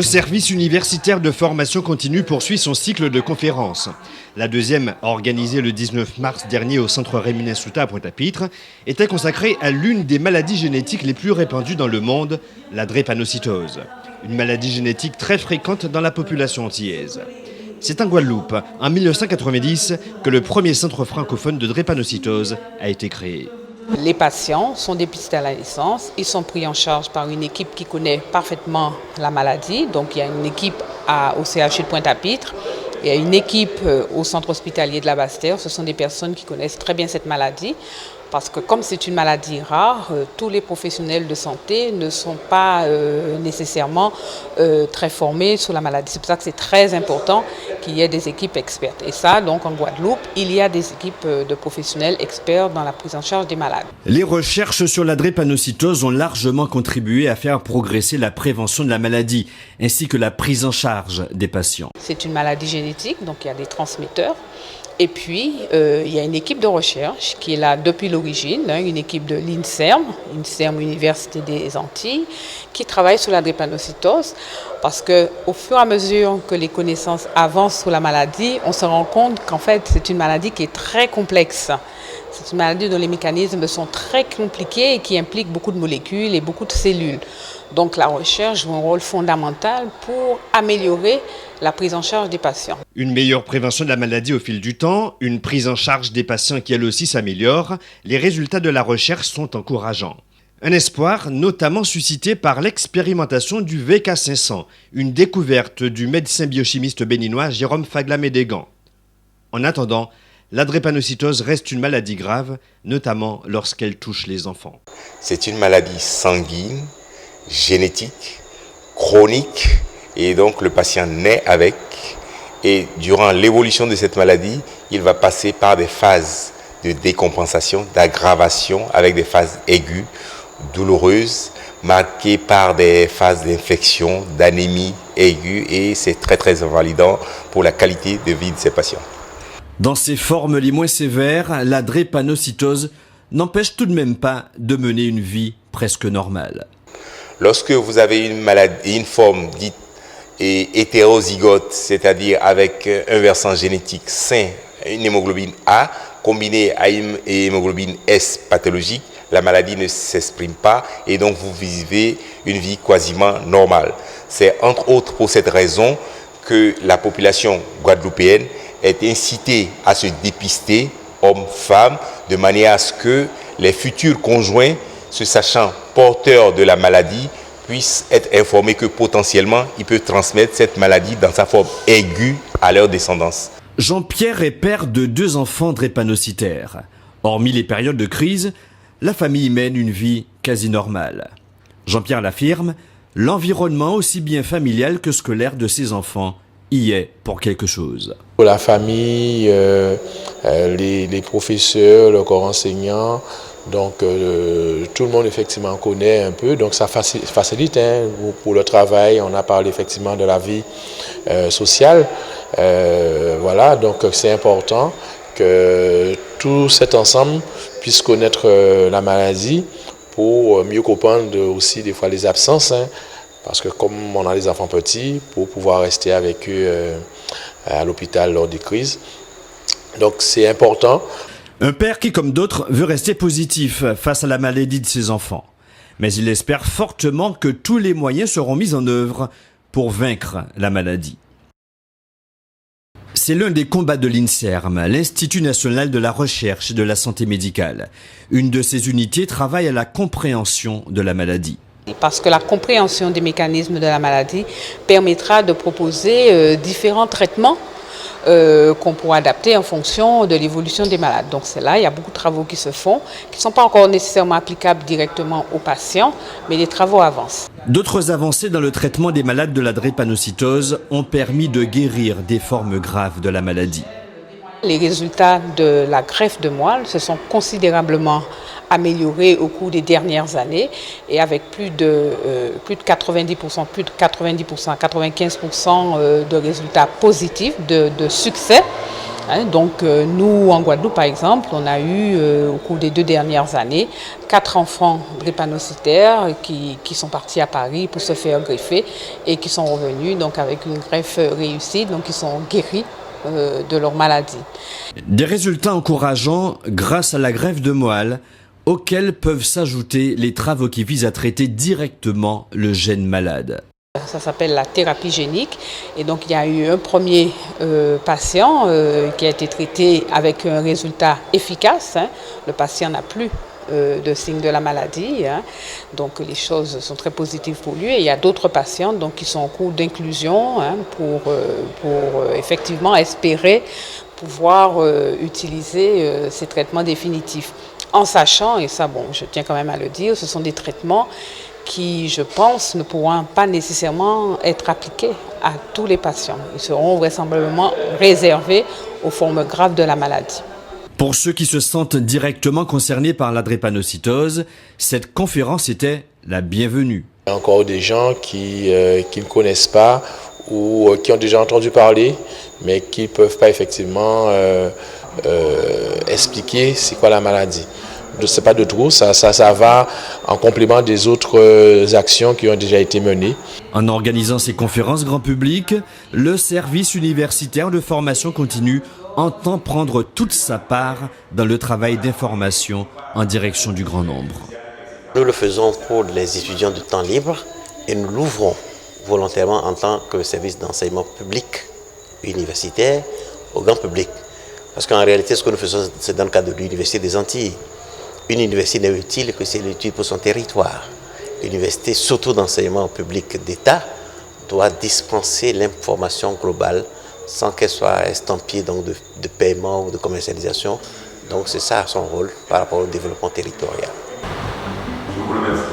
Le service universitaire de formation continue poursuit son cycle de conférences. La deuxième, organisée le 19 mars dernier au centre Rémy Souta à Pointe-à-Pitre, était consacrée à l'une des maladies génétiques les plus répandues dans le monde, la drépanocytose. Une maladie génétique très fréquente dans la population antillaise. C'est en Guadeloupe, en 1990, que le premier centre francophone de drépanocytose a été créé. Les patients sont dépistés à la naissance, ils sont pris en charge par une équipe qui connaît parfaitement la maladie. Donc il y a une équipe au CHU de Pointe-à-Pitre, il y a une équipe au centre hospitalier de la Basse-Terre. Ce sont des personnes qui connaissent très bien cette maladie. Parce que comme c'est une maladie rare, tous les professionnels de santé ne sont pas nécessairement très formés sur la maladie. C'est pour ça que c'est très important qu'il y ait des équipes expertes. Et ça, donc en Guadeloupe, il y a des équipes de professionnels experts dans la prise en charge des malades. Les recherches sur la drépanocytose ont largement contribué à faire progresser la prévention de la maladie, ainsi que la prise en charge des patients. C'est une maladie génétique, donc il y a des transmetteurs. Et puis, il y a une équipe de recherche qui est là depuis l'origine, une équipe de l'INSERM, Université des Antilles, qui travaille sur la drépanocytose. Parce qu'au fur et à mesure que les connaissances avancent sur la maladie, on se rend compte qu'en fait, c'est une maladie qui est très complexe. C'est une maladie dont les mécanismes sont très compliqués et qui impliquent beaucoup de molécules et beaucoup de cellules. Donc la recherche joue un rôle fondamental pour améliorer la prise en charge des patients. Une meilleure prévention de la maladie au fil du temps, une prise en charge des patients qui elle aussi s'améliore, les résultats de la recherche sont encourageants. Un espoir notamment suscité par l'expérimentation du VK500, une découverte du médecin biochimiste béninois Jérôme Fagla-Médégan. En attendant, la drépanocytose reste une maladie grave, notamment lorsqu'elle touche les enfants. C'est une maladie sanguine, génétique, chronique, et donc le patient naît avec. Et durant l'évolution de cette maladie, il va passer par des phases de décompensation, d'aggravation, avec des phases aiguës, douloureuses, marquées par des phases d'infection, d'anémie aiguë, et c'est très très invalidant pour la qualité de vie de ces patients. Dans ses formes les moins sévères, la drépanocytose n'empêche tout de même pas de mener une vie presque normale. Lorsque vous avez une maladie, une forme dite hétérozygote, c'est-à-dire avec un versant génétique sain, une hémoglobine A, combinée à une hémoglobine S pathologique, la maladie ne s'exprime pas et donc vous vivez une vie quasiment normale. C'est entre autres pour cette raison que la population guadeloupéenne est incitée à se dépister, hommes, femmes, de manière à ce que les futurs conjoints, se sachant porteurs de la maladie, puissent être informés que potentiellement ils peuvent transmettre cette maladie dans sa forme aiguë à leur descendance. Jean-Pierre est père de 2 enfants drépanocytaires. Hormis les périodes de crise, la famille mène une vie quasi normale. Jean-Pierre l'affirme, l'environnement aussi bien familial que scolaire de ses enfants y est pour quelque chose. Pour la famille, les professeurs, le corps enseignant, donc tout le monde effectivement connaît un peu, donc ça facilite pour le travail. On a parlé effectivement de la vie sociale, voilà, donc c'est important que tout cet ensemble puisse connaître la maladie pour mieux comprendre aussi des fois les absences, parce que comme on a des enfants petits, pour pouvoir rester avec eux à l'hôpital lors des crises, donc c'est important. Un père qui, comme d'autres, veut rester positif face à la maladie de ses enfants. Mais il espère fortement que tous les moyens seront mis en œuvre pour vaincre la maladie. C'est l'un des combats de l'INSERM, l'Institut national de la recherche et de la santé médicale. Une de ces unités travaille à la compréhension de la maladie. Parce que la compréhension des mécanismes de la maladie permettra de proposer différents traitements qu'on pourra adapter en fonction de l'évolution des malades. Donc c'est là, il y a beaucoup de travaux qui se font, qui ne sont pas encore nécessairement applicables directement aux patients, mais les travaux avancent. D'autres avancées dans le traitement des malades de la drépanocytose ont permis de guérir des formes graves de la maladie. Les résultats de la greffe de moelle se sont considérablement améliorés au cours des dernières années et avec plus de 90%, 95% de résultats positifs, de succès. Donc nous, en Guadeloupe, par exemple, on a eu, au cours des 2 dernières années, 4 enfants drépanocytaires qui sont partis à Paris pour se faire greffer et qui sont revenus donc, avec une greffe réussie, donc ils sont guéris de leur maladie. Des résultats encourageants grâce à la greffe de moelle, auxquels peuvent s'ajouter les travaux qui visent à traiter directement le gène malade. Ça s'appelle la thérapie génique et donc il y a eu un premier patient qui a été traité avec un résultat efficace. Le patient n'a plus de signes de la maladie, donc les choses sont très positives pour lui. Et il y a d'autres patients donc, qui sont en cours d'inclusion pour effectivement espérer pouvoir utiliser ces traitements définitifs. En sachant, et ça bon, je tiens quand même à le dire, ce sont des traitements qui, je pense, ne pourront pas nécessairement être appliqués à tous les patients. Ils seront vraisemblablement réservés aux formes graves de la maladie. Pour ceux qui se sentent directement concernés par la drépanocytose, cette conférence était la bienvenue. Il y a encore des gens qui ne connaissent pas ou qui ont déjà entendu parler, mais qui ne peuvent pas effectivement expliquer c'est quoi la maladie. Ce n'est pas de trop, ça va en complément des autres actions qui ont déjà été menées. En organisant ces conférences grand public, le service universitaire de formation continue entend prendre toute sa part dans le travail d'information en direction du grand nombre. Nous le faisons pour les étudiants du temps libre et nous l'ouvrons volontairement en tant que service d'enseignement public universitaire au grand public. Parce qu'en réalité, ce que nous faisons, c'est dans le cadre de l'Université des Antilles. Une université n'est utile que si elle est utile pour son territoire. L'université, surtout d'enseignement public d'État, doit dispenser l'information globale sans qu'elle soit estampillée donc, de paiement ou de commercialisation. Donc c'est ça son rôle par rapport au développement territorial. Je vous remercie.